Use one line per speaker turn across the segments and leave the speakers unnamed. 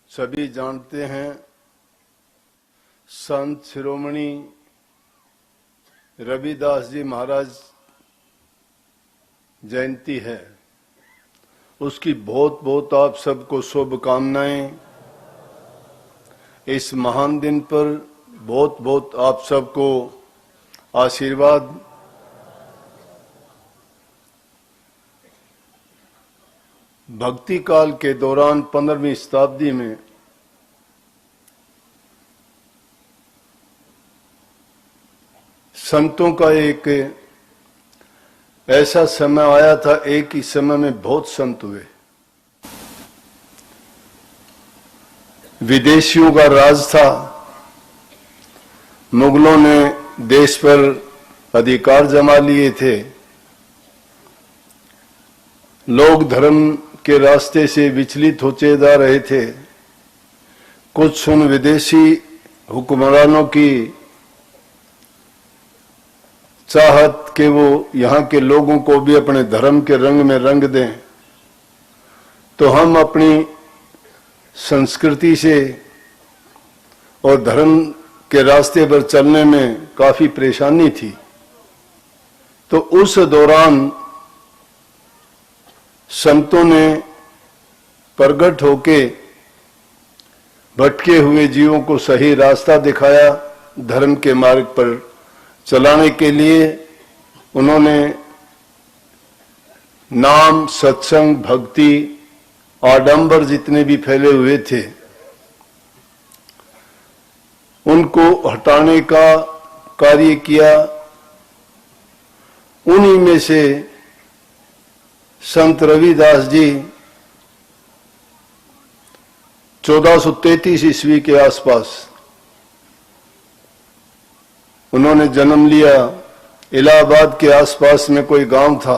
सभी जानते हैं संत शिरोमणि रविदास जी महाराज जयंती है। उसकी बहुत बहुत आप सबको शुभकामनाएं। इस महान दिन पर बहुत बहुत आप सबको आशीर्वाद। भक्ति काल के दौरान 15वीं शताब्दी में संतों का एक ऐसा समय आया था, एक ही समय में बहुत संत हुए। विदेशियों का राज था, मुगलों ने देश पर अधिकार जमा लिए थे। लोग धर्म के रास्ते से विचलित होते जा रहे थे। कुछ उन विदेशी हुक्मरानों की चाहत कि वो यहाँ के लोगों को भी अपने धर्म के रंग में रंग दें, तो हम अपनी संस्कृति से और धर्म के रास्ते पर चलने में काफी परेशानी थी। तो उस दौरान संतों ने प्रगट होके भटके हुए जीवों को सही रास्ता दिखाया। धर्म के मार्ग पर चलाने के लिए उन्होंने नाम, सत्संग, भक्ति, आडंबर जितने भी फैले हुए थे उनको हटाने का कार्य किया। उन्हीं में से संत रविदास जी 1433 ईस्वी के आसपास उन्होंने जन्म लिया। इलाहाबाद के आसपास में कोई गांव था।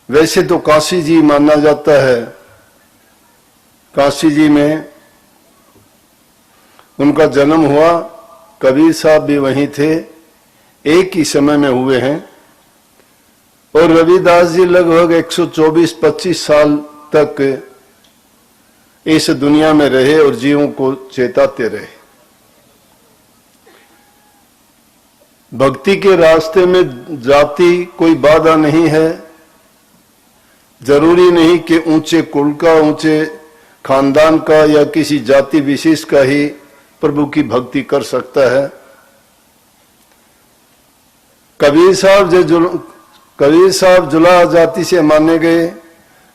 वैसे तो काशी जी माना जाता है। काशी जी में उनका जन्म हुआ। कबीर साहब भी वहीं थे, एक ही समय में हुए हैं। और रविदास जी लगभग 124-25 साल तक इस दुनिया में रहे और जीवों को चेताते रहे। भक्ति के रास्ते में जाति कोई बाधा नहीं है। जरूरी नहीं कि ऊंचे कुल का, ऊंचे खानदान का या किसी जाति विशेष का ही प्रभु की भक्ति कर सकता है। कबीर साहब जुलाहा जाति से माने गए,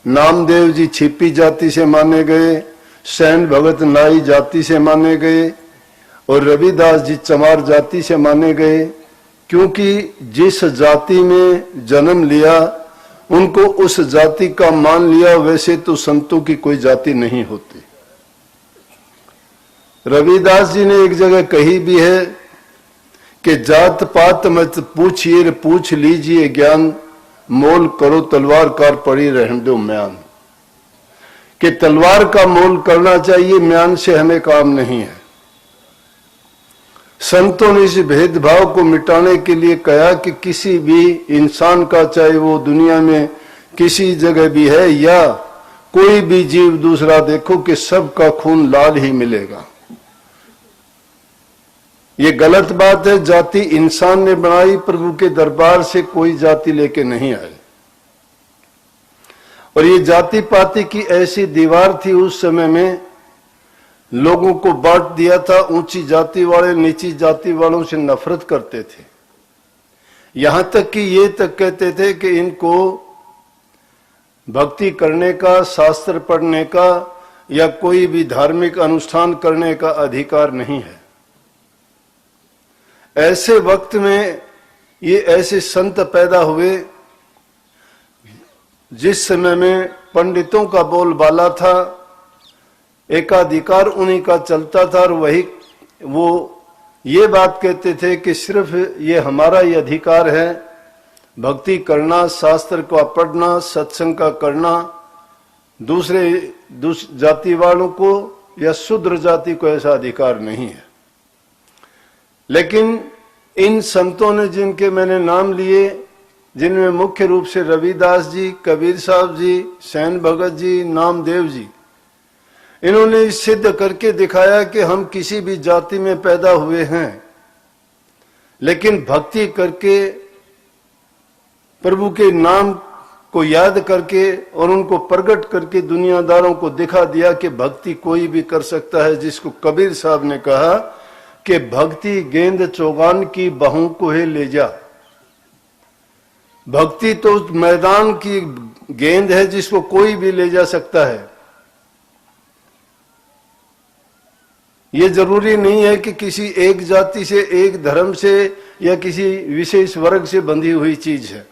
नामदेव जी छिपी जाति से माने गए, सैन भगत नाई जाति से माने गए और रविदास जी चमार जाति से माने गए। क्योंकि जिस जाति में जन्म लिया उनको उस जाति का मान लिया। वैसे तो संतों की कोई जाति नहीं होती। रविदास जी ने एक जगह कही भी है कि जात पात मत पूछिए, पूछ लीजिए ज्ञान, मोल करो तलवार कार पड़ी रहने दो म्यान। कि तलवार का मोल करना चाहिए, म्यान से हमें काम नहीं है। संतों ने इस भेदभाव को मिटाने के लिए कहा कि किसी भी इंसान का, चाहे वो दुनिया में किसी जगह भी है या कोई भी जीव दूसरा, देखो कि सबका खून लाल ही मिलेगा। ये गलत बात है। जाति इंसान ने बनाई, प्रभु के दरबार से कोई जाति लेके नहीं आए। और ये जाति पाति की ऐसी दीवार थी उस समय में, लोगों को बांट दिया था। ऊंची जाति वाले नीची जाति वालों से नफरत करते थे। यहां तक कि ये तक कहते थे कि इनको भक्ति करने का, शास्त्र पढ़ने का या कोई भी धार्मिक अनुष्ठान करने का अधिकार नहीं है। ऐसे वक्त में ये ऐसे संत पैदा हुए जिस समय में पंडितों का बोलबाला था, एकाधिकार उन्हीं का चलता था। और वो ये बात कहते थे कि सिर्फ ये हमारा ही अधिकार है भक्ति करना, शास्त्र का पढ़ना, सत्संग का करना। दूसरे जाति वालों को या शूद्र जाति को ऐसा अधिकार नहीं है। लेकिन इन संतों ने, जिनके मैंने नाम लिए, जिनमें मुख्य रूप से रविदास जी, कबीर साहब जी, सैन भगत जी, नामदेव जी, इन्होंने सिद्ध करके दिखाया कि हम किसी भी जाति में पैदा हुए हैं, लेकिन भक्ति करके प्रभु के नाम को याद करके और उनको प्रकट करके दुनियादारों को दिखा दिया कि भक्ति कोई भी कर सकता है। जिसको कबीर साहब ने कहा कि भक्ति गेंद चौगान की बहू को है ले जा। भक्ति तो मैदान की गेंद है जिसको कोई भी ले जा सकता है। ये जरूरी नहीं है कि किसी एक जाति से, एक धर्म से या किसी विशेष वर्ग से बंधी हुई चीज है।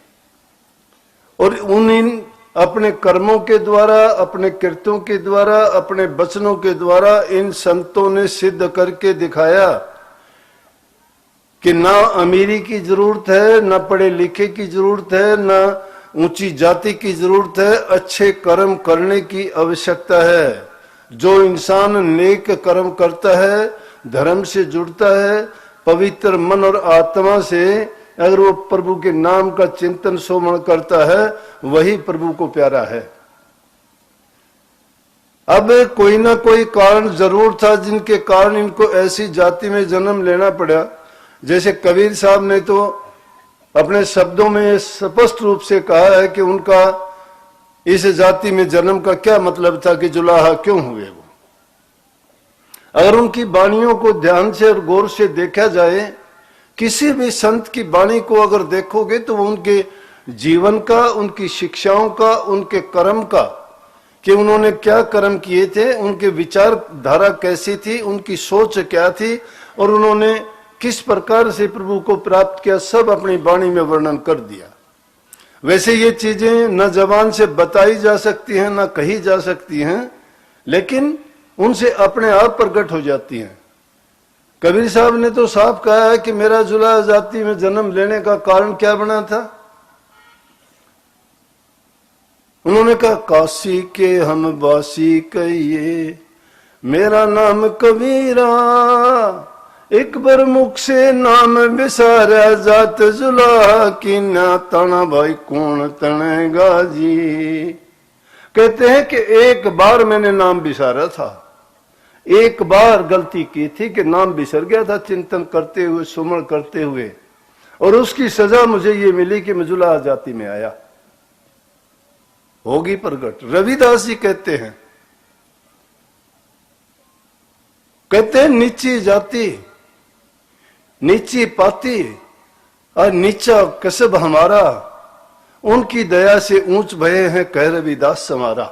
और इन अपने कर्मों के द्वारा, अपने कृत्यों के द्वारा, अपने वचनों के द्वारा इन संतों ने सिद्ध करके दिखाया कि ना अमीरी की जरूरत है, ना पढ़े लिखे की जरूरत है, ना ऊंची जाति की जरूरत है, अच्छे कर्म करने की आवश्यकता है। जो इंसान नेक कर्म करता है, धर्म से जुड़ता है, पवित्र मन और आत्मा से अगर वो प्रभु के नाम का चिंतन सुमरण करता है, वही प्रभु को प्यारा है। अब कोई ना कोई कारण जरूर था जिनके कारण इनको ऐसी जाति में जन्म लेना पड़ा। जैसे कबीर साहब ने तो अपने शब्दों में स्पष्ट रूप से कहा है कि उनका इस जाति में जन्म का क्या मतलब था, कि जुलाहा क्यों हुए वो। अगर उनकी वाणियों को ध्यान से और गौर से देखा जाए, किसी भी संत की वाणी को अगर देखोगे तो वो उनके जीवन का, उनकी शिक्षाओं का, उनके कर्म का, कि उन्होंने क्या कर्म किए थे, उनके विचार धारा कैसी थी, उनकी सोच क्या थी और उन्होंने किस प्रकार से प्रभु को प्राप्त किया, सब अपनी वाणी में वर्णन कर दिया। वैसे ये चीजें न जबान से बताई जा सकती हैं, न कही जा सकती हैं, लेकिन उनसे अपने आप प्रकट हो जाती हैं। कबीर साहब ने तो साफ कहा है कि मेरा जुलाहा जाति में जन्म लेने का कारण क्या बना था। उन्होंने कहा, काशी के हम वासी कहिए, मेरा नाम कबीरा, एक बार मुख से नाम विसारा, जात जुलाहा की ना तना भाई कौन तनेगा जी। कहते हैं कि एक बार मैंने नाम विसारा था, एक बार गलती की थी कि नाम बिसर गया था चिंतन करते हुए, सुमरण करते हुए, और उसकी सजा मुझे ये मिली कि मैं जुलाहा जाति में आया। होगी प्रगट। रविदास जी कहते हैं नीची जाति, नीची पाती और नीचा कसब हमारा, उनकी दया से ऊंच भये हैं कह रविदास समारा।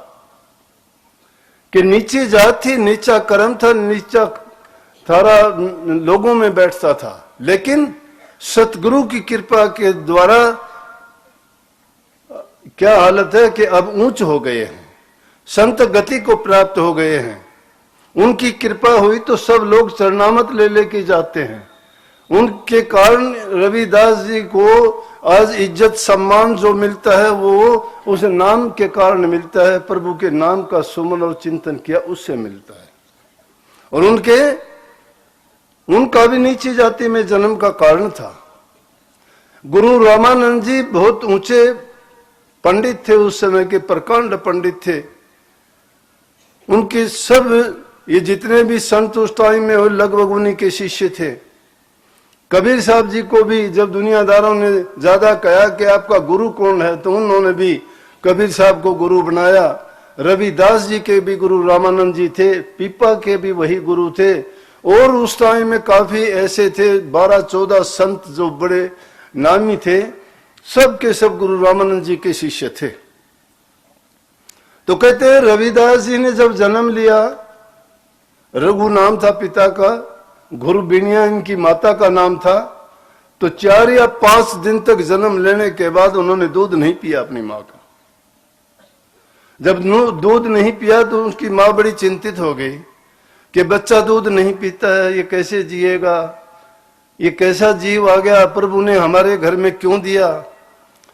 कि नीची जात थी, नीचा कर्म था, नीचा थारा लोगों में बैठता था, लेकिन सतगुरु की कृपा के द्वारा क्या हालत है कि अब ऊंच हो गए हैं, संत गति को प्राप्त हो गए हैं। उनकी कृपा हुई तो सब लोग चरणामत ले लेके जाते हैं। उनके कारण रविदास जी को आज इज्जत सम्मान जो मिलता है वो उस नाम के कारण मिलता है, प्रभु के नाम का सुमन और चिंतन किया उससे मिलता है। और उनका भी नीची जाति में जन्म का कारण था। गुरु रामानंद जी बहुत ऊंचे पंडित थे, उस समय के प्रकांड पंडित थे। उनके सब ये जितने भी संत उस टाइम में हुए लगभग उन्हीं के शिष्य थे। कबीर साहब जी को भी जब दुनियादारों ने ज्यादा कहा कि आपका गुरु कौन है, तो उन्होंने भी कबीर साहब को गुरु बनाया। रविदास जी के भी गुरु रामानंद जी थे, पीपा के भी वही गुरु थे, और उस टाइम में काफी ऐसे थे 12-14 संत जो बड़े नामी थे, सब के सब गुरु रामानंद जी के शिष्य थे। तो कहते हैं रविदास जी ने जब जन्म लिया, रघु नाम था पिता का, गुरु बिनिया इनकी माता का नाम था, तो 4 या 5 दिन तक जन्म लेने के बाद उन्होंने दूध नहीं पिया अपनी माँ का। जब दूध नहीं पिया तो उसकी माँ बड़ी चिंतित हो गई कि बच्चा दूध नहीं पीता है, ये कैसे जिएगा, ये कैसा जीव आ गया प्रभु ने हमारे घर में क्यों दिया,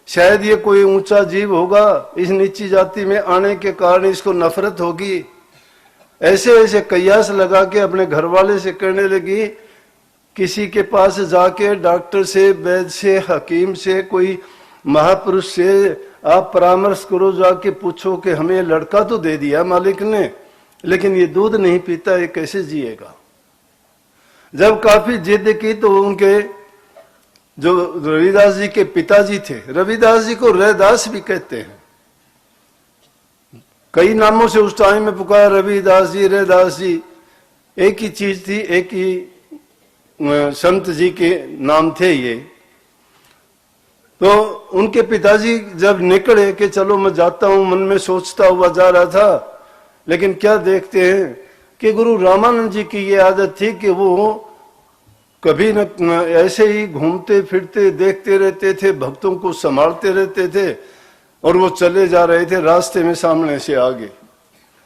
शायद ये कोई ऊंचा जीव होगा, इस नीची जाति में आने के कारण इसको नफरत होगी। ऐसे ऐसे कयास लगा के अपने घर वाले से कहने लगी, किसी के पास जाके डॉक्टर से, वैद्य से, हकीम से, कोई महापुरुष से आप परामर्श करो, जाके पूछो कि हमें लड़का तो दे दिया मालिक ने, लेकिन ये दूध नहीं पीता, ये कैसे जिएगा। जब काफी जिद की तो उनके जो रविदास जी के पिताजी थे, रविदास जी को रैदास भी कहते हैं, कई नामों से उस टाइम में पुकारा, रविदास जी, रैदास जी, एक ही चीज थी, एक ही संत जी के नाम थे ये। तो उनके पिताजी जब निकले कि चलो मैं जाता हूं, मन में सोचता हुआ जा रहा था, लेकिन क्या देखते हैं कि गुरु रामानंद जी की ये आदत थी कि वो कभी न ऐसे ही घूमते फिरते देखते रहते थे, भक्तों को संभालते रहते थे, और वो चले जा रहे थे, रास्ते में सामने से आगे।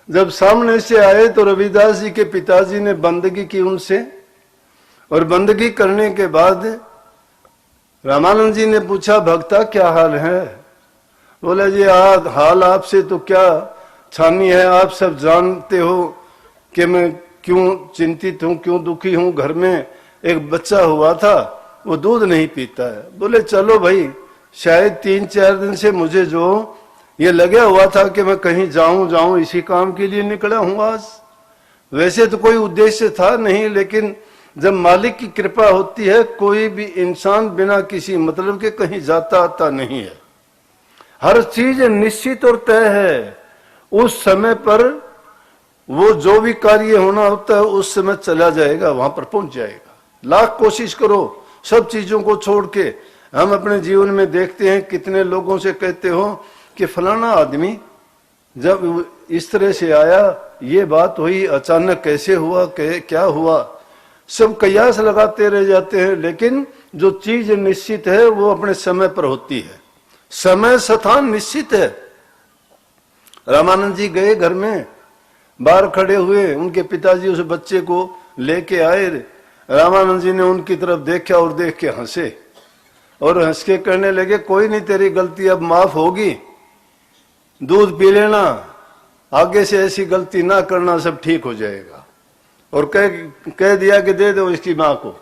जब सामने से आए तो रविदास जी के पिताजी ने बंदगी की उनसे, और बंदगी करने के बाद रामानंद जी ने पूछा, भक्ता क्या हाल है? बोला जी हाल आपसे तो क्या छानी है, आप सब जानते हो कि मैं क्यों चिंतित हूं, क्यों दुखी हूं। घर में एक बच्चा हुआ था, वो दूध नहीं पीता है। बोले चलो भाई, शायद 3-4 दिन से मुझे जो ये लगा हुआ था कि मैं कहीं जाऊं, इसी काम के लिए निकला हूं आज। वैसे तो कोई उद्देश्य था नहीं, लेकिन जब मालिक की कृपा होती है, कोई भी इंसान बिना किसी मतलब के कहीं जाता आता नहीं है। हर चीज निश्चित और तय है। उस समय पर वो जो भी कार्य होना होता है उस समय चला जाएगा, वहां पर पहुंच जाएगा। लाख कोशिश करो सब चीजों को छोड़ के। हम अपने जीवन में देखते हैं कितने लोगों से कहते हो कि फलाना आदमी जब इस तरह से आया, ये बात हुई, अचानक कैसे हुआ, क्या हुआ, सब कयास लगाते रह जाते हैं। लेकिन जो चीज निश्चित है वो अपने समय पर होती है। समय स्थान निश्चित है। रामानंद जी गए घर में, बाहर खड़े हुए, उनके पिताजी उस बच्चे को लेके आए। रामानंद जी ने उनकी तरफ देखा और देख के हंसे, और हंस के कहने लगे, कोई नहीं, तेरी गलती अब माफ होगी, दूध पी लेना, आगे से ऐसी गलती ना करना, सब ठीक हो जाएगा। और कह दिया कि दे दो इसकी माँ को।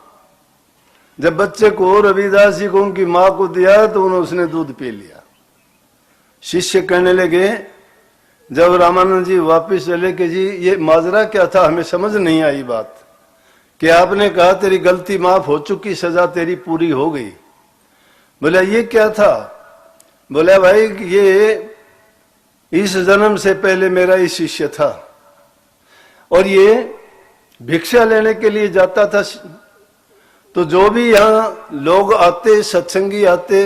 जब बच्चे को, रविदास जी को उनकी माँ को दिया तो उसने दूध पी लिया। शिष्य कहने लगे, जब रामानंद जी वापस चले कि जी ये माजरा क्या था, हमें समझ नहीं आई बात, कि आपने कहा तेरी गलती माफ हो चुकी, सजा तेरी पूरी हो गई। बोला ये क्या था? बोला भाई ये इस जन्म से पहले मेरा ही शिष्य था, और ये भिक्षा लेने के लिए जाता था। तो जो भी यहाँ लोग आते, सत्संगी आते,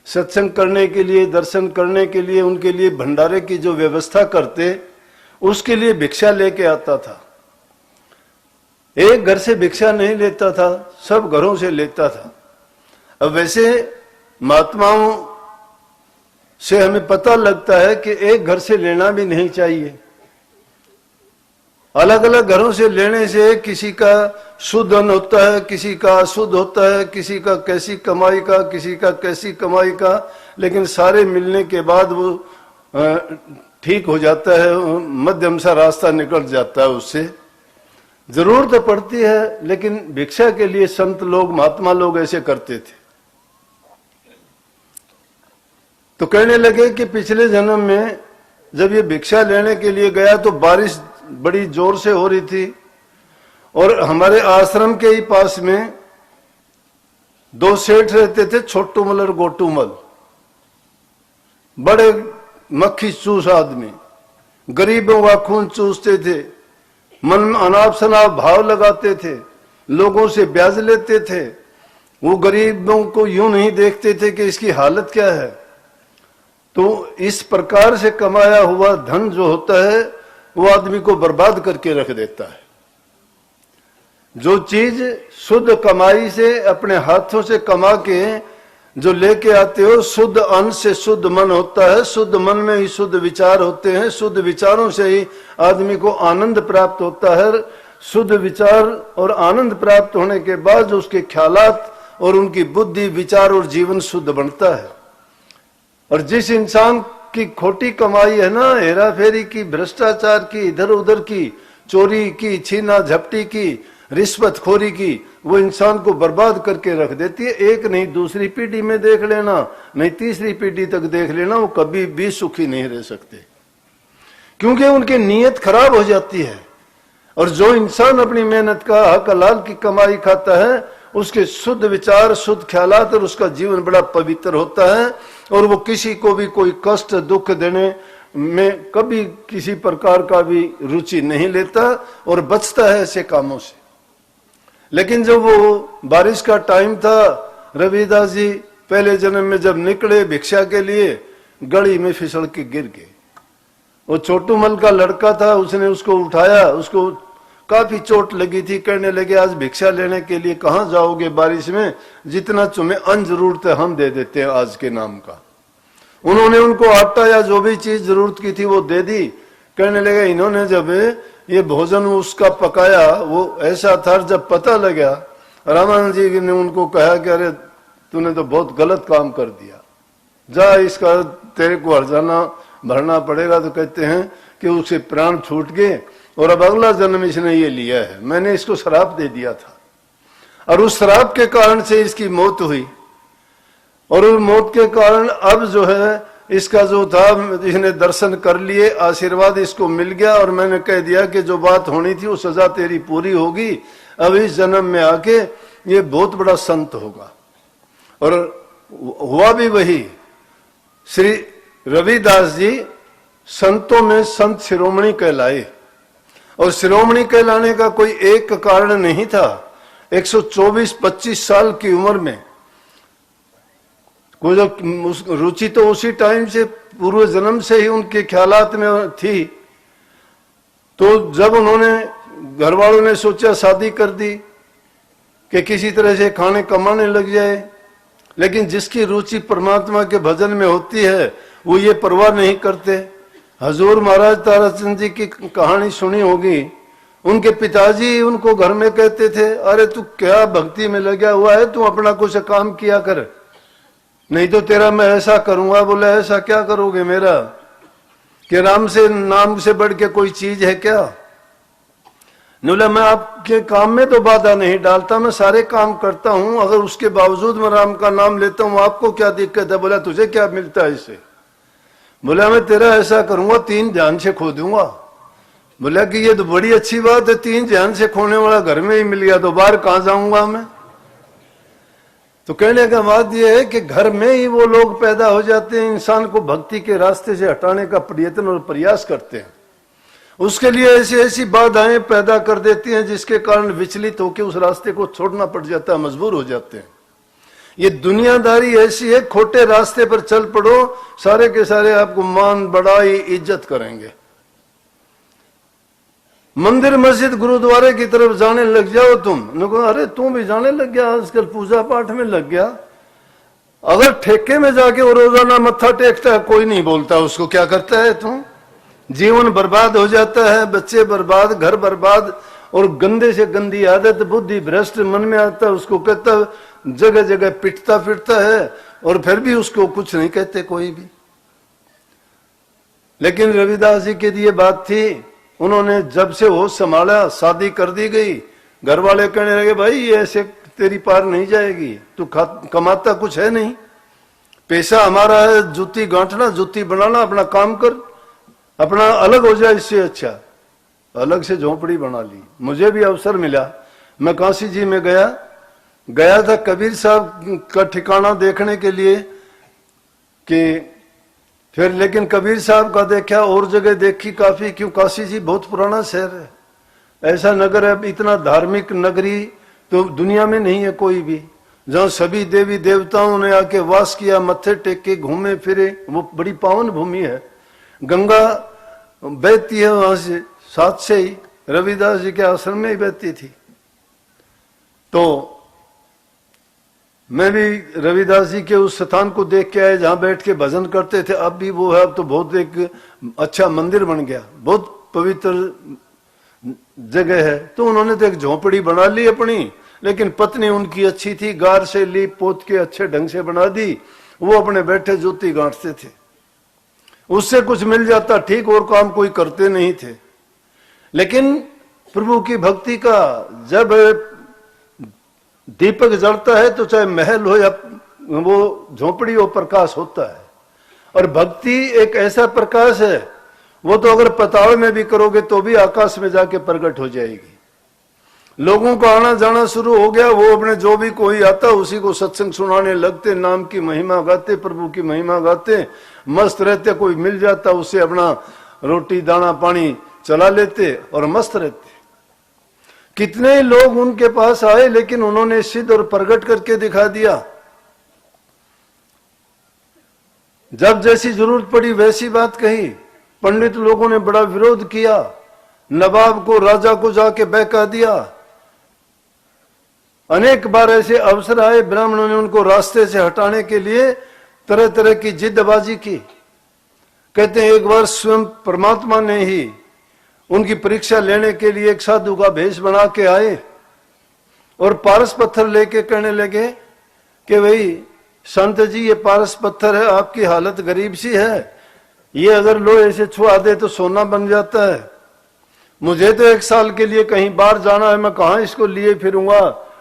सत्संग करने के लिए, दर्शन करने के लिए, उनके लिए भंडारे की जो व्यवस्था करते, उसके लिए भिक्षा लेके आता था। एक घर से भिक्षा नहीं लेता था, सब घरों से लेता था। अब वैसे महात्माओं से हमें पता लगता है कि एक घर से लेना भी नहीं चाहिए। अलग अलग घरों से लेने से किसी का शुद्ध अन्न होता है, किसी का अशुद्ध होता है, किसी का कैसी कमाई का, किसी का कैसी कमाई का, लेकिन सारे मिलने के बाद वो ठीक हो जाता है, मध्यम सा रास्ता निकल जाता है उससे। जरूरत पड़ती है, लेकिन भिक्षा के लिए संत लोग, महात्मा लोग ऐसे करते थे। तो कहने लगे कि पिछले जन्म में जब ये भिक्षा लेने के लिए गया तो बारिश बड़ी जोर से हो रही थी, और हमारे आश्रम के ही पास में 2 सेठ रहते थे, छोटूमल और गोटूमल, बड़े मक्खी चूस आदमी, गरीबों का खून चूसते थे, मन में अनाप शनाप भाव लगाते थे, लोगों से ब्याज लेते थे। वो गरीबों को यूं नहीं देखते थे कि इसकी हालत क्या है। तो इस प्रकार से कमाया हुआ धन जो होता है वो आदमी को बर्बाद करके रख देता है। जो चीज शुद्ध कमाई से, अपने हाथों से कमा के जो लेके आते हो, शुद्ध अन्न से शुद्ध मन होता है, शुद्ध मन में ही शुद्ध विचार होते हैं, शुद्ध विचारों से ही आदमी को आनंद प्राप्त होता है। शुद्ध विचार और आनंद प्राप्त होने के बाद उसके ख्यालात और उनकी बुद्धि, विचार और जीवन शुद्ध बनता है। और जिस इंसान की खोटी कमाई है ना, हेरा फेरी की, भ्रष्टाचार की, इधर उधर की, चोरी की, छीना झपटी की, रिश्वतखोरी की, वो इंसान को बर्बाद करके रख देती है। एक नहीं, दूसरी पीढ़ी में देख लेना, नहीं तीसरी पीढ़ी तक देख लेना, वो कभी भी सुखी नहीं रह सकते। क्योंकि उनकी नीयत खराब हो जाती है। और जो इंसान अपनी मेहनत का हक हलाल की कमाई खाता है, उसके शुद्ध विचार, शुद्ध ख्यालात और उसका जीवन बड़ा पवित्र होता है, और वो किसी को भी कोई कष्ट दुख देने में कभी किसी प्रकार का भी रुचि नहीं लेता और बचता है ऐसे कामों से। लेकिन जब वो बारिश का टाइम था, रविदास जी पहले जन्म में जब निकले भिक्षा के लिए, गली में फिसल के गिर गए। वो छोटू मल का लड़का था, उसने उसको उठाया, उसको काफी चोट लगी थी। कहने लगे आज भिक्षा लेने के लिए कहाँ जाओगे बारिश में, जितना तुम्हें अन्न जरूरत है हम दे देते हैं आज के नाम का। उन्होंने उनको आटा या जो भी चीज जरूरत की थी वो दे दी। कहने लगे इन्होंने जब ये भोजन उसका पकाया वो ऐसा था, जब पता लगा रामानंद जी ने उनको कहा कि अरे तूने तो बहुत गलत काम कर दिया, जा इसका तेरे को हर्जाना भरना पड़ेगा। तो कहते हैं कि उसे प्राण छूट गए और अब अगला जन्म इसने ये लिया है, मैंने इसको श्राप दे दिया था और उस श्राप के कारण से इसकी मौत हुई। और उस मौत के कारण अब जो है इसका जो था, इसने दर्शन कर लिए, आशीर्वाद इसको मिल गया और मैंने कह दिया कि जो बात होनी थी वो सजा तेरी पूरी होगी, अब इस जन्म में आके ये बहुत बड़ा संत होगा। और हुआ भी वही। श्री रविदास जी संतों में संत शिरोमणि कहलाए, और शिरोमणि कहलाने का कोई एक कारण नहीं था। 124-25 साल की उम्र में रुचि तो उसी टाइम से पूर्व जन्म से ही उनके ख्यालात में थी। तो जब उन्होंने घर वालों ने सोचा शादी कर दी कि किसी तरह से खाने कमाने लग जाए, लेकिन जिसकी रुचि परमात्मा के भजन में होती है वो ये परवाह नहीं करते। हजूर महाराज ताराचंद जी की कहानी सुनी होगी। उनके पिताजी उनको घर में कहते थे, अरे तू क्या भक्ति में लगा हुआ है, तू अपना कुछ काम किया कर, नहीं तो तेरा मैं ऐसा करूंगा। बोले ऐसा क्या करोगे मेरा, कि राम से नाम से बढ़ के कोई चीज है क्या। बोला मैं आपके काम में तो बाधा नहीं डालता, मैं सारे काम करता हूं, अगर उसके बावजूद मैं राम का नाम लेता हूं आपको क्या दिक्कत है। बोला तुझे क्या मिलता है इससे। बोला मैं तेरा ऐसा करूंगा 3 ध्यान से खो दूंगा। बोला कि ये तो बड़ी अच्छी बात है, 3 ध्यान से खोने वाला घर में ही मिल गया तो बाहर कहां जाऊंगा मैं। तो कहने का बात यह है कि घर में ही वो लोग पैदा हो जाते हैं, इंसान को भक्ति के रास्ते से हटाने का प्रयत्न और प्रयास करते हैं। उसके लिए ऐसी ऐसी बाधाएं पैदा कर देती हैं जिसके कारण विचलित होकर उस रास्ते को छोड़ना पड़ जाता है, मजबूर हो जाते हैं। ये दुनियादारी ऐसी है, खोटे रास्ते पर चल पड़ो, सारे के सारे आपको मान बढ़ाई इज्जत करेंगे। मंदिर मस्जिद गुरुद्वारे की तरफ जाने लग जाओ तुम, अरे तुम भी जाने लग गया, आजकल पूजा पाठ में लग गया। अगर ठेके में जाके वो रोजाना मत्था टेकता है कोई नहीं बोलता उसको, क्या करता है तुम। जीवन बर्बाद हो जाता है, बच्चे बर्बाद, घर बर्बाद, और गंदे से गंदी आदत, बुद्धि भ्रष्ट मन में आता है, उसको कहता जगह जगह पिटता फिरता है, और फिर भी उसको कुछ नहीं कहते कोई भी। लेकिन रविदास जी के लिए बात थी, उन्होंने जब से होश संभाला शादी कर दी गई। घर वाले कहने लगे भाई ये ऐसे तेरी पार नहीं जाएगी, तू कमाता कुछ है नहीं, पैसा हमारा है, जूती गांठना जूती बनाना, अपना काम कर, अपना अलग हो जाए, इससे अच्छा अलग से झोंपड़ी बना ली। मुझे भी अवसर मिला, मैं काशी जी में गया था कबीर साहब का ठिकाना देखने के लिए, कि फिर लेकिन कबीर साहब का देखा और जगह देखी काफी, क्यों काशी जी बहुत पुराना शहर है, ऐसा नगर है, इतना धार्मिक नगरी तो दुनिया में नहीं है कोई भी, जहाँ सभी देवी देवताओं ने आके वास किया, मत्थे टेक के घूमे फिरे। वो बड़ी पावन भूमि है, गंगा बहती है वहां से, साथ से ही रविदास जी के आश्रम में ही बहती थी। तो मैं भी रविदास जी के उस स्थान को देख के आया जहां बैठ के भजन करते थे, अब भी वो है, अब तो बहुत एक अच्छा मंदिर बन गया, बहुत पवित्र जगह है। तो उन्होंने तो एक झोंपड़ी बना ली अपनी, लेकिन पत्नी उनकी अच्छी थी, गार से लीप पोत के अच्छे ढंग से बना दी, वो अपने बैठे जूती गांठते थे, उससे कुछ मिल जाता ठीक, और काम कोई करते नहीं थे। लेकिन प्रभु की भक्ति का जब दीपक जलता है तो चाहे महल हो या वो झोपड़ी हो, प्रकाश होता है। और भक्ति एक ऐसा प्रकाश है, वो तो अगर पाताल में भी करोगे तो भी आकाश में जाके प्रकट हो जाएगी। लोगों को आना जाना शुरू हो गया, वो अपने जो भी कोई आता उसी को सत्संग सुनाने लगते, नाम की महिमा गाते, प्रभु की महिमा गाते, मस्त रहते। कोई मिल जाता उससे अपना रोटी दाना पानी चला लेते और मस्त रहते। कितने ही लोग उनके पास आए, लेकिन उन्होंने सिद्ध और प्रकट करके दिखा दिया। जब जैसी जरूरत पड़ी वैसी बात कही। पंडित लोगों ने बड़ा विरोध किया, नवाब को राजा को जाके बहका दिया। अनेक बार ऐसे अवसर आए, ब्राह्मणों ने उनको रास्ते से हटाने के लिए तरह तरह की जिद्दबाजी की। कहते हैं एक बार स्वयं परमात्मा ने ही उनकी परीक्षा लेने के लिए एक साधु का भेष बना के आए और पारस पत्थर लेके कहने लगे कि भाई संत जी ये पारस पत्थर है, आपकी हालत गरीब सी है, ये अगर लोहे से छुआ दे तो सोना बन जाता है। मुझे तो 1 साल के लिए कहीं बाहर जाना है, मैं कहाँ इसको लिए फिरूंगा,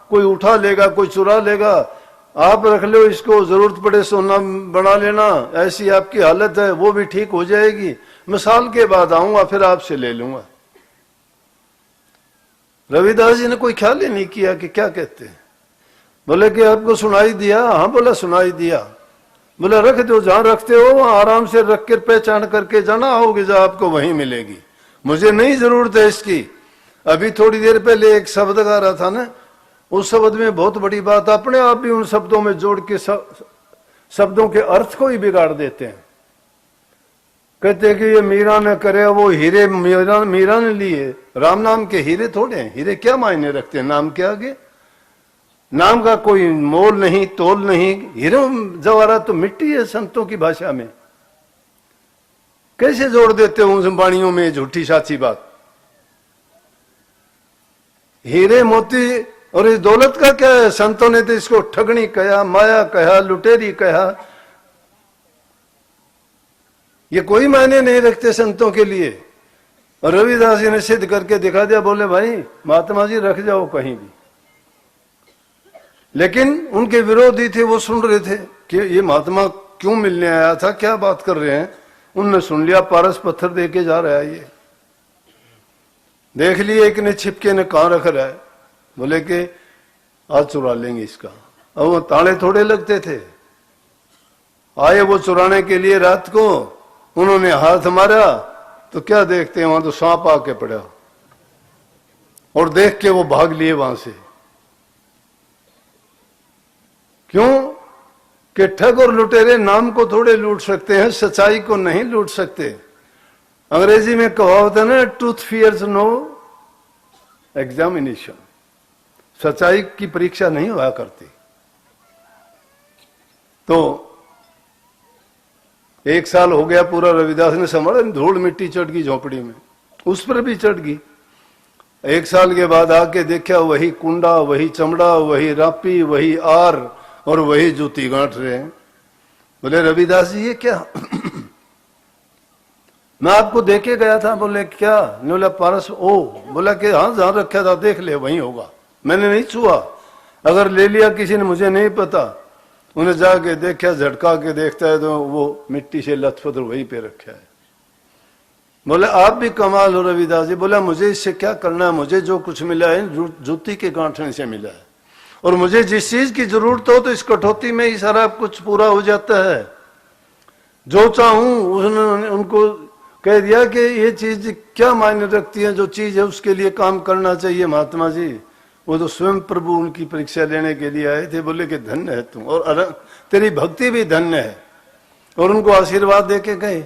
कोई उठा लेगा कोई चुरा लेगा, आप रख लो इसको, जरूरत पड़े सोना बना लेना, ऐसी आपकी हालत है, वो भी ठीक हो जाएगी, मैं साल के बाद आऊंगा फिर आपसे ले लूंगा। रविदास जी ने कोई ख्याल ही नहीं किया कि क्या कहते हैं। बोले कि आपको सुनाई दिया? हाँ बोला सुनाई दिया। बोला रख दो, जहां रखते हो वहां आराम से रख कर पहचान करके जाना, आओगे जहां आपको वहीं मिलेगी, मुझे नहीं जरूरत है इसकी। अभी थोड़ी देर पहले एक शब्द गा रहा था ना, उस शब्द में बहुत बड़ी बात, अपने आप भी उन शब्दों में जोड़ के शब्दों के अर्थ को ही बिगाड़ देते हैं। कहते हैं कि ये मीरा ने करे वो हीरे मीरा ने लिए, राम नाम के हीरे थोड़े हैं। हीरे क्या मायने रखते हैं नाम के आगे? नाम का कोई मोल नहीं तोल नहीं। हीरे जवाहरात तो मिट्टी है संतों की भाषा में। कैसे जोड़ देते हो उन वाणियों में झूठी साची बात? हीरे मोती और इस दौलत का क्या है? संतों ने तो इसको ठगनी कहा, माया कहा, लुटेरी कहा। ये कोई मायने नहीं रखते संतों के लिए। और रविदास जी ने सिद्ध करके दिखा दिया। बोले भाई महात्मा जी रख जाओ कहीं भी। लेकिन उनके विरोधी थे, वो सुन रहे थे कि ये महात्मा क्यों मिलने आया था, क्या बात कर रहे हैं। उनने सुन लिया, पारस पत्थर दे के जा रहा है। ये देख लिए एक ने छिपके ने कहां रख रहा है। बोले कि आज चुरा लेंगे इसका। अब वो ताले थोड़े लगते थे। आए वो चुराने के लिए, रात को उन्होंने हाथ मारा तो क्या देखते हैं वहां तो सांप आके पड़ा और देख के वो भाग लिए वहां से। क्यों कि ठग और लुटेरे नाम को थोड़े लूट सकते हैं, सच्चाई को नहीं लूट सकते। अंग्रेजी में कहावत है ना, ट्रूथ फियर्स नो एग्जामिनेशन। सच्चाई की परीक्षा नहीं हुआ करती। तो 1 साल हो गया पूरा, रविदास ने संभाला, धूल मिट्टी चढ़ गई झोपड़ी में, उस पर भी चढ़ गई। 1 साल के बाद आके देखा, वही कुंडा, वही चमड़ा, वही रापी, वही आर और वही जूती गांठ रहे हैं। बोले रविदास जी ये क्या? मैं आपको देके गया था। बोले क्या? बोला पारस। ओ बोला कि हाँ जहां रखा था देख ले वहीं होगा, मैंने नहीं छुआ। अगर ले लिया किसी ने मुझे नहीं पता। उन्हें जाके देखा, झटका के देखता है तो वो मिट्टी से लथपथ वहीं पे रखा है। बोले आप भी कमाल हो रविदास जी। बोला मुझे इससे क्या करना है, मुझे जो कुछ मिला है जूती के गांठने से मिला है, और मुझे जिस चीज की जरूरत हो तो इस कठौती में ही सारा कुछ पूरा हो जाता है। जो चाहूं उसने उनको कह दिया कि ये चीज क्या मायने रखती है, जो चीज है उसके लिए काम करना चाहिए महात्मा जी। वो तो स्वयं प्रभु उनकी परीक्षा लेने के लिए आए थे। बोले कि धन्य है तुम, और तेरी भक्ति भी धन्य है, और उनको आशीर्वाद देके गए।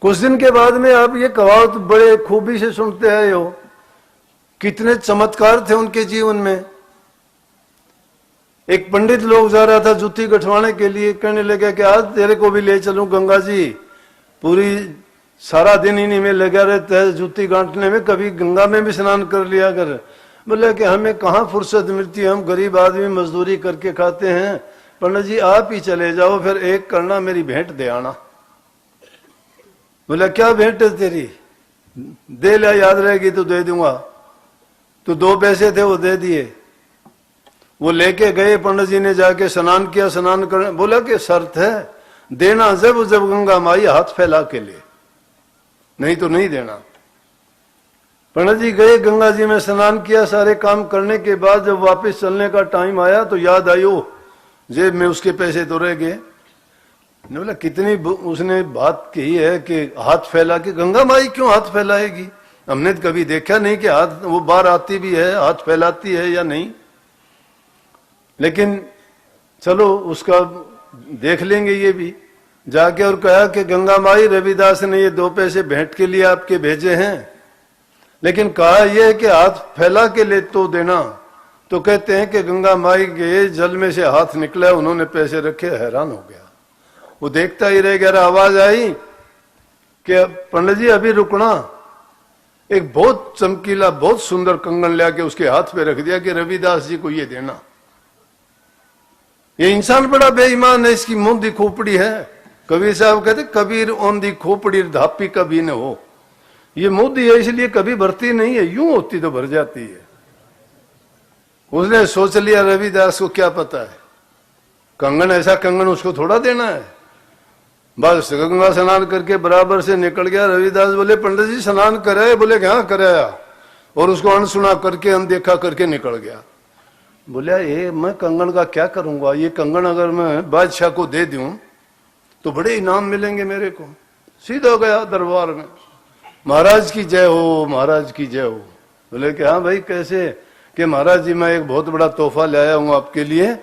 कुछ दिन के बाद में आप ये कहावत बड़े खूबी से सुनते आए हो। कितने चमत्कार थे उनके जीवन में। एक पंडित लोग जा रहा था जूती गठवाने के लिए, कहने लगे कि आज तेरे को भी ले चलूं गंगा जी, पूरी सारा दिन इन्हीं में लगा रहता है जूती गांठने में, कभी गंगा में भी स्नान कर लिया कर। बोले कि हमें कहाँ फुर्सत मिलती है, हम गरीब आदमी मजदूरी करके खाते हैं। पंडित जी आप ही चले जाओ, फिर एक करना मेरी भेंट दे आना। बोला क्या भेंट है तेरी? दे लिया, याद रहेगी तो दे दूंगा। तो 2 पैसे थे वो दे दिए। वो लेके गए, पंडित जी ने जाके स्नान किया। स्नान कर बोला कि शर्त है देना जब जब गंगा माई हाथ फैला के ले। नहीं तो नहीं देना। पंडित जी गए, गंगा जी में स्नान किया, सारे काम करने के बाद जब वापस चलने का टाइम आया तो याद आई, ओ जेब में उसके पैसे तो रह गए। ने बोला कितनी उसने बात कही है कि हाथ फैला के, गंगा माई क्यों हाथ फैलाएगी? हमने तो कभी देखा नहीं कि हाथ वो बाहर आती भी है, हाथ फैलाती है या नहीं। लेकिन चलो उसका देख लेंगे ये भी। जाके और कहा कि गंगा माई, रविदास ने ये 2 पैसे भेंट के लिए आपके भेजे हैं, लेकिन कहा यह है कि हाथ फैला के ले तो देना। तो कहते हैं कि गंगा माई के जल में से हाथ निकला, उन्होंने पैसे रखे, हैरान हो गया। वो देखता ही रह गया। आवाज आई कि पंडित जी अभी रुकना। एक बहुत चमकीला बहुत सुंदर कंगन लाके उसके हाथ पे रख दिया कि रविदास जी को ये देना। ये इंसान बड़ा बेईमान है, इसकी मुंह खोपड़ी है। कबीर साहब कहते कबीर ओंधी खोपड़ी धापी कभी न हो। ये मोदी है इसलिए कभी भरती नहीं है, यूं होती तो भर जाती है। उसने सोच लिया रविदास को क्या पता है, कंगन ऐसा कंगन उसको थोड़ा देना है। बस गंगा स्नान करके बराबर से निकल गया। रविदास बोले पंडित जी स्नान करे? बोले क्या कराया? और उसको अनसुना करके अनदेखा करके निकल गया। बोले ये मैं कंगन का क्या करूंगा? ये कंगन अगर मैं बादशाह को दे दूं तो बड़े इनाम मिलेंगे मेरे को। सीधा गया दरबार में, महाराज की जय हो, महाराज की जय हो। बोले कि हाँ भाई कैसे? कि महाराज जी मैं एक बहुत बड़ा तोहफा लाया हूँ आपके लिए,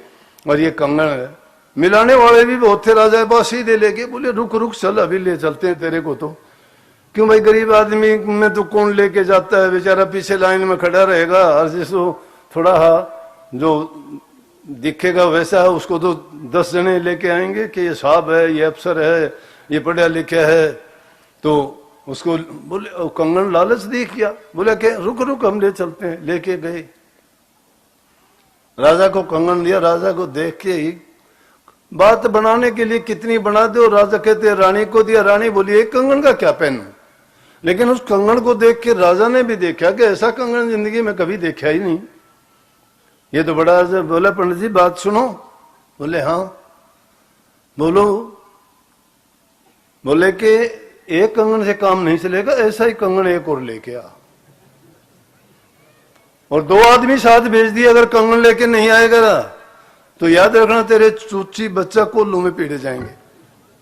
और ये कंगन है। मिलाने वाले भी बहुत थे, राजा बस सीधे लेके। बोले रुक रुक चल, अभी ले चलते हैं तेरे को। तो क्यों भाई, गरीब आदमी में तो कौन लेके जाता है, बेचारा पीछे लाइन में खड़ा रहेगा। और जिसको थोड़ा जो दिखेगा वैसा है उसको तो 10 जने लेके आएंगे कि ये साहब है, ये अफसर है, ये पढ़ा लिखा है। तो उसको बोले कंगन लालच देख किया। बोले कि रुक रुक हम ले चलते हैं। लेके गए, राजा को कंगन दिया। राजा को देख के ही बात बनाने के लिए कितनी बना दो। राजा कहते रानी को दिया। रानी बोली एक कंगन का क्या पहनूं? लेकिन उस कंगन को देख के राजा ने भी देखा कि ऐसा कंगन जिंदगी में कभी देखा ही नहीं, ये तो बड़ा। बोला पंडित जी बात सुनो। बोले हाँ बोलो। बोले कि एक कंगन से काम नहीं चलेगा, ऐसा ही कंगन एक और लेके आ। और 2 आदमी साथ भेज दिए। अगर कंगन लेके नहीं आएगा तो याद रखना तेरे चूची बच्चा कोल्लू में पीड़े जाएंगे।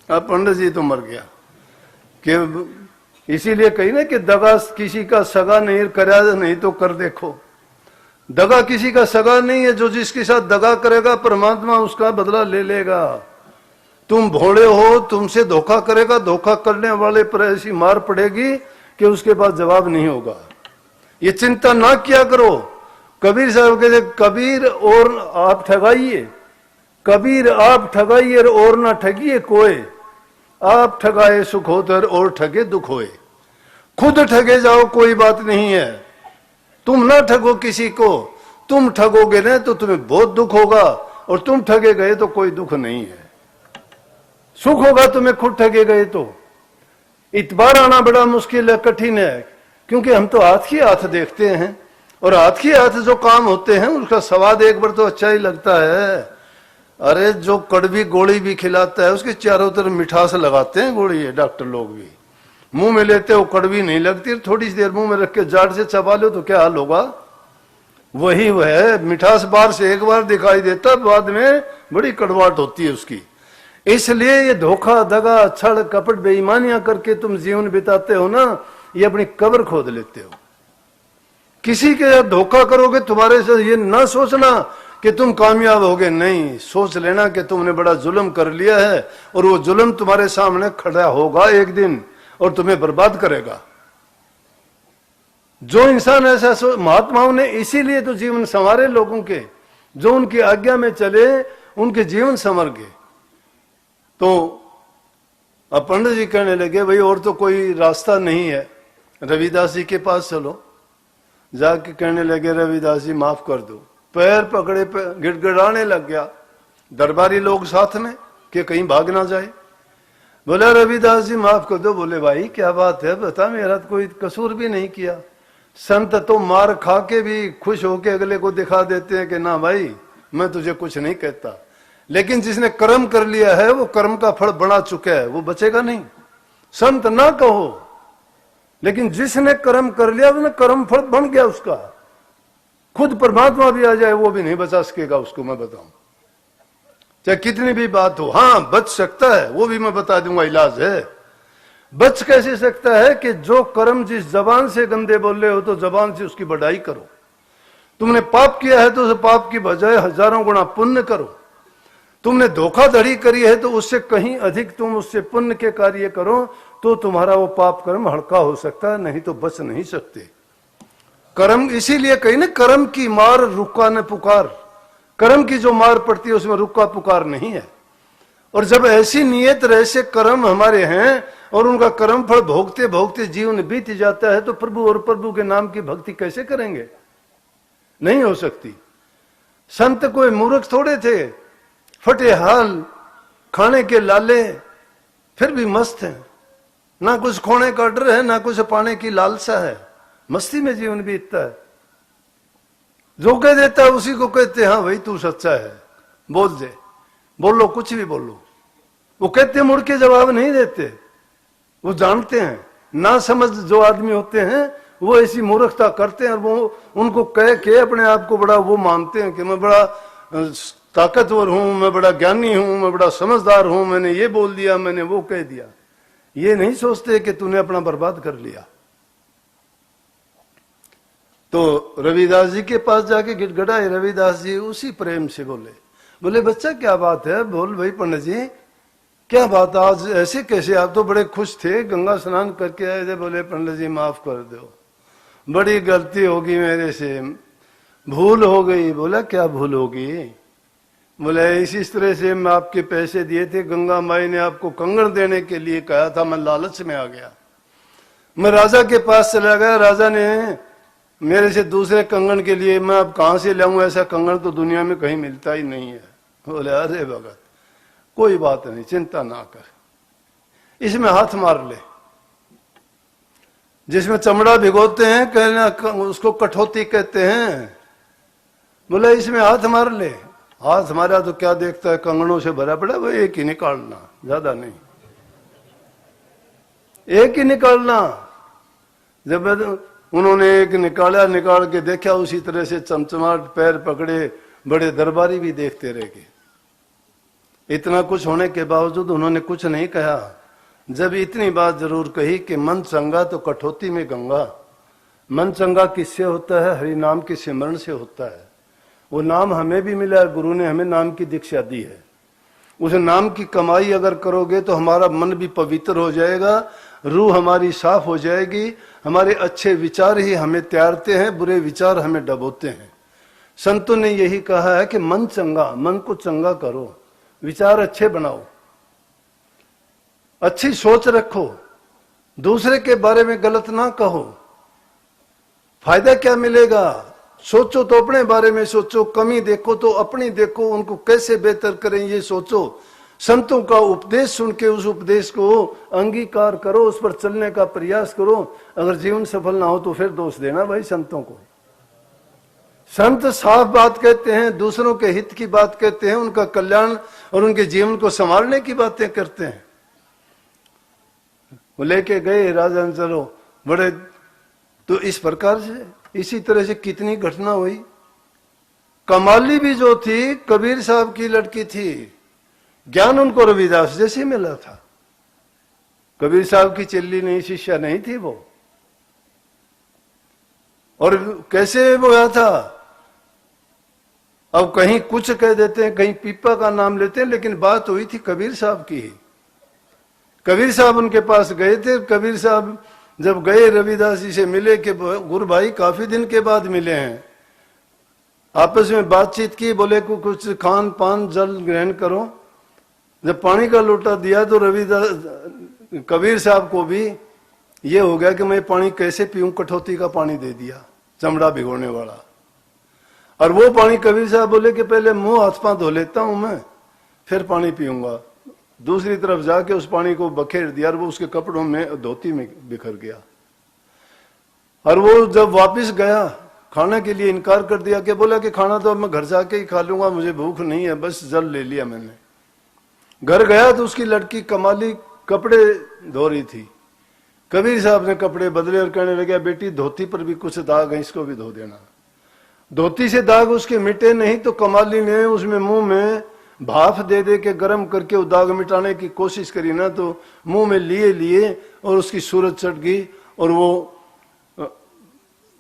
अब पंडित जी तो मर गया। कि इसीलिए कही ना कि दगा किसी का सगा नहीं करा, नहीं तो कर देखो। दगा किसी का सगा नहीं है, जो जिसके साथ दगा करेगा परमात्मा उसका बदला ले लेगा। तुम भोले हो, तुमसे धोखा करेगा, धोखा करने वाले पर ऐसी मार पड़ेगी कि उसके पास जवाब नहीं होगा। ये चिंता ना किया करो। कबीर साहब कहते कबीर और आप ठगाइए, कबीर आप ठगाइए और ना ठगिए कोई। आप ठगाए सुख होतर और ठगे दुख होए। खुद ठगे जाओ कोई बात नहीं है, तुम ना ठगो किसी को। तुम ठगोगे ना तो तुम्हें बहुत दुख होगा, और तुम ठगे गए तो कोई दुख नहीं है। सुख होगा तुम्हें खुद ठगे गए तो। इतबार आना बड़ा मुश्किल है, कठिन है, क्योंकि हम तो हाथ ही हाथ देखते हैं, और हाथ ही हाथ जो काम होते हैं उसका स्वाद एक बार तो अच्छा ही लगता है। अरे जो कड़वी गोली भी खिलाता है उसके चारों तरफ मिठास लगाते हैं गोली है, डॉक्टर लोग भी मुंह में लेते हो कड़वी नहीं लगती, थोड़ी सी देर मुंह में रख के जाट से चबा लो तो क्या हाल होगा। वही वह है, मिठास बाहर से एक बार दिखाई देता, बाद में बड़ी कड़वाहट होती है उसकी। इसलिए ये धोखा दगा छड़ कपट बेईमानियां करके तुम जीवन बिताते हो ना, ये अपनी कब्र खोद लेते हो। किसी के साथ धोखा करोगे तुम्हारे साथ ये ना सोचना कि तुम कामयाब होगे, नहीं, सोच लेना कि तुमने बड़ा जुल्म कर लिया है, और वो जुल्म तुम्हारे सामने खड़ा होगा एक दिन और तुम्हें बर्बाद करेगा। जो इंसान ऐसा महात्माओं ने इसीलिए तो जीवन संवारे लोगों के, जो उनकी आज्ञा में चले उनके जीवन संवर गए। तो अब पंडित जी कहने लगे भाई और तो कोई रास्ता नहीं है, रविदास जी के पास चलो। जाके कहने लगे रविदास जी माफ कर दो। पैर पकड़े गिड़गिड़ाने लग गया, दरबारी लोग साथ में कि कहीं भाग ना जाए। बोला रविदास जी माफ कर दो। बोले भाई क्या बात है, बता, मेरा तो कोई कसूर भी नहीं किया। संत तो मार खा के भी खुश होके अगले को दिखा देते हैं कि ना भाई मैं तुझे कुछ नहीं कहता, लेकिन जिसने कर्म कर लिया है वो कर्म का फल बना चुका है, वो बचेगा नहीं। संत ना कहो, लेकिन जिसने कर्म कर लिया उसने कर्म फल बन गया उसका। खुद परमात्मा भी आ जाए वो भी नहीं बचा सकेगा उसको, मैं बताऊं, चाहे कितनी भी बात हो। हाँ बच सकता है, वो भी मैं बता दूंगा, इलाज है। बच कैसे सकता है कि जो कर्म जिस जबान से गंदे बोल रहे हो तो जबान से उसकी बढ़ाई करो। तुमने पाप किया है तो उस पाप की बजाय हजारों गुना पुण्य करो। तुमने धोखाधड़ी करी है तो उससे कहीं अधिक तुम उससे पुण्य के कार्य करो, तो तुम्हारा वो पाप कर्म हल्का हो सकता है, नहीं तो बच नहीं सकते। कर्म इसीलिए कहीं ना, कर्म की मार रुका न पुकार। कर्म की जो मार पड़ती है उसमें रुका पुकार नहीं है। और जब ऐसी नियत ऐसे कर्म हमारे हैं और उनका कर्म फल भोगते भोगते जीवन बीत जाता है, तो प्रभु और प्रभु के नाम की भक्ति कैसे करेंगे? नहीं हो सकती। संत कोई मूर्ख थोड़े थे, फटे हाल, खाने के लाले, फिर भी मस्त हैं। ना कुछ खोने का डर है, ना कुछ पाने की लालसा है, मस्ती में जीवन बीतता है। जो कह देता है उसी को कहते हैं हाँ भाई तू सच्चा है, बोल दे, बोलो कुछ भी बोलो। वो कहते मुड़ के जवाब नहीं देते, वो जानते हैं। ना समझ जो आदमी होते हैं वो ऐसी मूर्खता करते हैं, और वो उनको कह के अपने आप को बड़ा वो मानते हैं कि मैं बड़ा ताकतवर हूं, मैं बड़ा ज्ञानी हूं, मैं बड़ा समझदार हूं, मैंने ये बोल दिया, मैंने वो कह दिया। ये नहीं सोचते कि तूने अपना बर्बाद कर लिया। तो रविदास जी के पास जाके गिड़गिड़ाए। रविदास जी उसी प्रेम से बोले, बोले बच्चा क्या बात है? बोल भाई पंडित जी क्या बात, आज ऐसे कैसे? आप तो बड़े खुश थे, गंगा स्नान करके आए थे। बोले पंडित जी माफ कर दो, बड़ी गलती होगी मेरे से, भूल हो गई। बोला क्या भूल होगी? बोले इस तरह से मैं आपके पैसे दिए थे, गंगा माई ने आपको कंगन देने के लिए कहा था, मैं लालच में आ गया, मैं राजा के पास चला गया, राजा ने मेरे से दूसरे कंगन के लिए, मैं अब कहां से लाऊं? ऐसा कंगन तो दुनिया में कहीं मिलता ही नहीं है। बोले अरे भगत कोई बात नहीं, चिंता ना कर, इसमें हाथ मार ले। जिसमें चमड़ा भिगोते हैं कहना उसको कठौती कहते हैं। बोले इसमें हाथ मार ले। हाथ मारा तो क्या देखता है, कंगनों से भरा पड़ा, वो एक ही निकालना, ज्यादा नहीं, एक ही निकालना। जब उन्होंने एक निकाला, निकाल के देखा, उसी तरह से चमचमाट पैर पकड़े, बड़े दरबारी भी देखते रह गए। इतना कुछ होने के बावजूद उन्होंने कुछ नहीं कहा। जब इतनी बात जरूर कही कि मन चंगा तो कठौती में गंगा। मन चंगा किससे होता है? हरि नाम के सिमरण से होता है। वो नाम हमें भी मिला है, गुरु ने हमें नाम की दीक्षा दी है। उस नाम की कमाई अगर करोगे तो हमारा मन भी पवित्र हो जाएगा, रूह हमारी साफ हो जाएगी। हमारे अच्छे विचार ही हमें त्यारते हैं, बुरे विचार हमें डबोते हैं। संतों ने यही कहा है कि मन चंगा, मन को चंगा करो, विचार अच्छे बनाओ, अच्छी सोच रखो, दूसरे के बारे में गलत ना कहो। फायदा क्या मिलेगा? सोचो तो अपने बारे में सोचो, कमी देखो तो अपनी देखो, उनको कैसे बेहतर करें ये सोचो। संतों का उपदेश सुन के उस उपदेश को अंगीकार करो, उस पर चलने का प्रयास करो। अगर जीवन सफल ना हो तो फिर दोष देना भाई संतों को। संत साफ बात कहते हैं, दूसरों के हित की बात कहते हैं, उनका कल्याण और उनके जीवन को संभालने की बातें करते हैं। वो लेके गए राजन, चलो बड़े। तो इस प्रकार से इसी तरह से कितनी घटना हुई। कमाली भी जो थी कबीर साहब की लड़की थी, ज्ञान उनको रविदास जैसे मिला था। कबीर साहब की चिल्ली नहीं, शिष्या नहीं थी वो। और कैसे वो आया था? अब कहीं कुछ कह देते हैं, कहीं पीपा का नाम लेते हैं, लेकिन बात हुई थी कबीर साहब की। कबीर साहब उनके पास गए थे। कबीर साहब जब गए रविदास जी से मिले कि गुरु भाई काफी दिन के बाद मिले हैं, आपस में बातचीत की। बोले को कुछ खान पान जल ग्रहण करो। जब पानी का लोटा दिया तो रविदास कबीर साहब को भी ये हो गया कि मैं पानी कैसे पीऊं, कठौती का पानी दे दिया, चमड़ा भिगोने वाला। और वो पानी कबीर साहब बोले कि पहले मुंह हाथ पांव धो लेता हूं मैं, फिर पानी पीऊंगा। दूसरी तरफ जाके उस पानी को बखेर दिया और वो उसके कपड़ों में, धोती में बिखर गया। और वो जब वापस गया, खाने के लिए इनकार कर दिया कि बोला कि खाना तो मैं घर जाके ही खा लूंगा, मुझे भूख नहीं है, बस जल ले लिया मैंने। घर गया तो उसकी लड़की कमाली कपड़े धो रही थी। कबीर साहब ने कपड़े बदले और कहने लगे, बेटी धोती पर भी कुछ दाग है, इसको भी धो देना। धोती से दाग उसके मिटे नहीं तो कमाली ने उसमें मुंह में भाप दे दे के गर्म करके वो दाग मिटाने की कोशिश करी ना, तो मुंह में लिए लिए और उसकी सूरत चढ़ गई और वो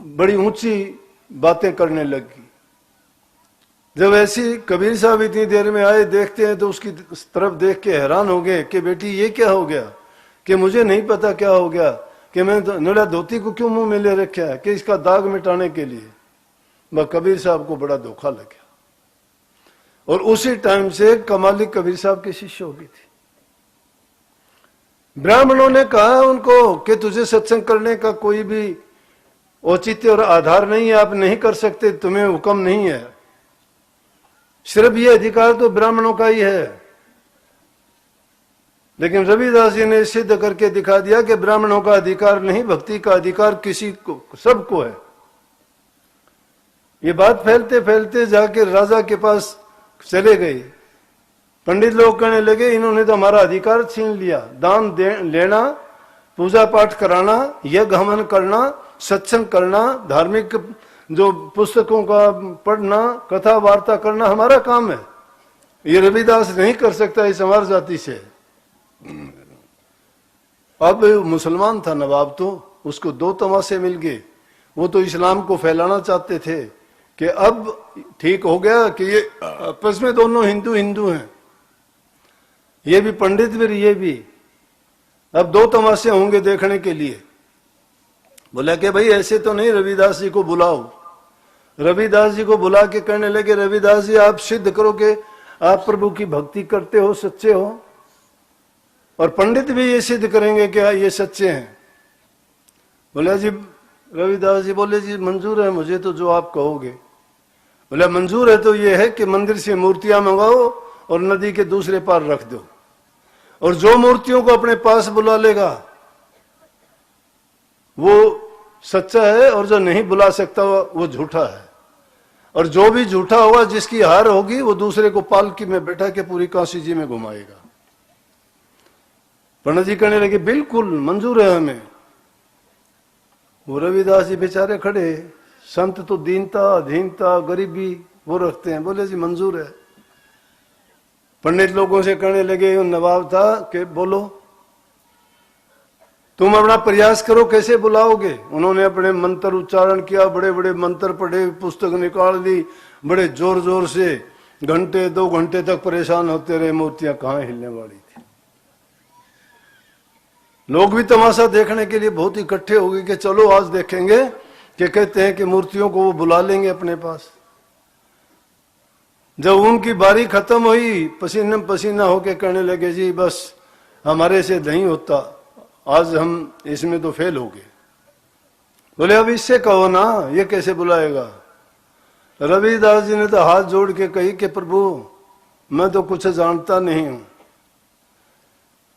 बड़ी ऊंची बातें करने लगी। जब ऐसी कबीर साहब इतनी देर में आए, देखते हैं तो उसकी तरफ देख के हैरान हो गए कि बेटी ये क्या हो गया, कि मुझे नहीं पता क्या हो गया, कि मैं नड़ा धोती को क्यों मुंह में ले रखा है, कि इसका दाग मिटाने के लिए। वह कबीर साहब को बड़ा धोखा लग गया और उसी टाइम से कमाली कबीर साहब के शिष्य हो गई थी। ब्राह्मणों ने कहा उनको कि तुझे सत्संग करने का कोई भी औचित्य और आधार नहीं है, आप नहीं कर सकते, तुम्हें हुक्म नहीं है, सिर्फ ये अधिकार तो ब्राह्मणों का ही है। लेकिन रविदास जी ने सिद्ध करके दिखा दिया कि ब्राह्मणों का अधिकार नहीं, भक्ति का अधिकार किसी को, सबको है। ये बात फैलते फैलते जाके राजा के पास चले गए। पंडित लोग कहने लगे, इन्होंने तो हमारा अधिकार छीन लिया, दान लेना, पूजा पाठ कराना, यज्ञ हवन करना, सत्संग करना, धार्मिक जो पुस्तकों का पढ़ना, कथा वार्ता करना हमारा काम है, ये रविदास नहीं कर सकता, इस हमार जाति से। अब मुसलमान था नवाब, तो उसको दो तमाशे मिल गए। वो तो इस्लाम को फैलाना चाहते थे कि अब ठीक हो गया कि ये आपस में दोनों हिंदू हिंदू हैं, ये भी पंडित भी ये भी, अब दो तमाशे होंगे देखने के लिए। बोला कि भाई ऐसे तो नहीं, रविदास जी को बुलाओ। रविदास जी को बुला के कहने लगे, रविदास जी आप सिद्ध करो कि आप प्रभु की भक्ति करते हो, सच्चे हो, और पंडित भी ये सिद्ध करेंगे कि ये सच्चे हैं। बोले जी, रविदास जी बोले जी मंजूर है मुझे तो जो आप कहोगे। बोले मंजूर है तो ये है कि मंदिर से मूर्तियां मंगाओ और नदी के दूसरे पार रख दो, और जो मूर्तियों को अपने पास बुला लेगा वो सच्चा है, और जो नहीं बुला सकता वो झूठा है, और जो भी झूठा होगा, जिसकी हार होगी, वो दूसरे को पालकी में बैठा के पूरी काशी जी में घुमाएगा। पंडित जी कहने लगे बिल्कुल मंजूर है हमें। वो रविदास जी बेचारे खड़े, संत तो दीनता, अधीनता, गरीबी वो रखते हैं। बोले जी मंजूर है। पंडित लोगों से कहने लगे, नवाब था कि बोलो तुम अपना प्रयास करो, कैसे बुलाओगे। उन्होंने अपने मंत्र उच्चारण किया, बड़े बड़े मंत्र पढ़े, पुस्तक निकाल ली, बड़े जोर जोर से घंटे 2 घंटे तक परेशान होते रहे, मूर्तियां कहां हिलने वाली थी। लोग भी तमाशा देखने के लिए बहुत इकट्ठे हो गए कि चलो आज देखेंगे, कि कहते हैं कि मूर्तियों को वो बुला लेंगे अपने पास। जब उनकी बारी खत्म हुई, पसीना पसीना होके कहने लगे जी बस हमारे से नहीं होता, आज हम इसमें तो फेल हो गए। बोले अब इससे कहो ना, ये कैसे बुलाएगा। रविदास जी ने तो हाथ जोड़ के कही कि प्रभु मैं तो कुछ जानता नहीं हूं,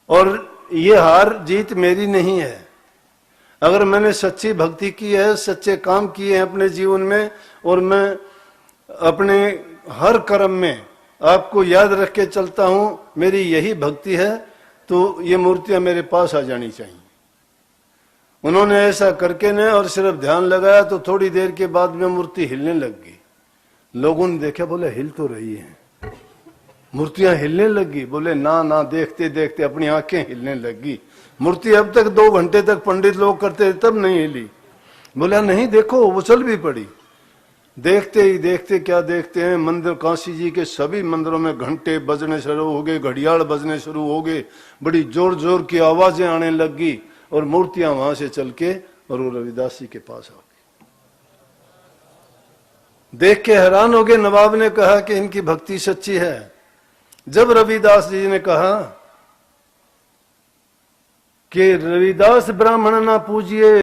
और ये हार जीत मेरी नहीं है। अगर मैंने सच्ची भक्ति की है, सच्चे काम किए हैं अपने जीवन में, और मैं अपने हर कर्म में आपको याद रख के चलता हूं, मेरी यही भक्ति है, तो ये मूर्तियां मेरे पास आ जानी चाहिए। उन्होंने ऐसा करके ने और सिर्फ ध्यान लगाया तो थोड़ी देर के बाद में मूर्ति हिलने लग गई। लोगों ने देखा, बोले हिल तो रही है, मूर्तियां हिलने लगी। बोले ना ना, देखते देखते अपनी आंखें हिलने लगी। मूर्ति अब तक 2 घंटे तक पंडित लोग करते तब नहीं हिली। बोला नहीं देखो, वो चल भी पड़ी। देखते ही देखते क्या देखते हैं, मंदिर काशी जी के सभी मंदिरों में घंटे बजने शुरू हो गए, घड़ियाल बजने शुरू हो गए, बड़ी जोर जोर की आवाजें आने लगी, और मूर्तियां वहां से चल के और वो रविदास जी के पास आ गई। देख के हैरान हो गए। नवाब ने कहा कि इनकी भक्ति सच्ची है। जब रविदास जी ने कहा कि रविदास ब्राह्मण ना पूजिए,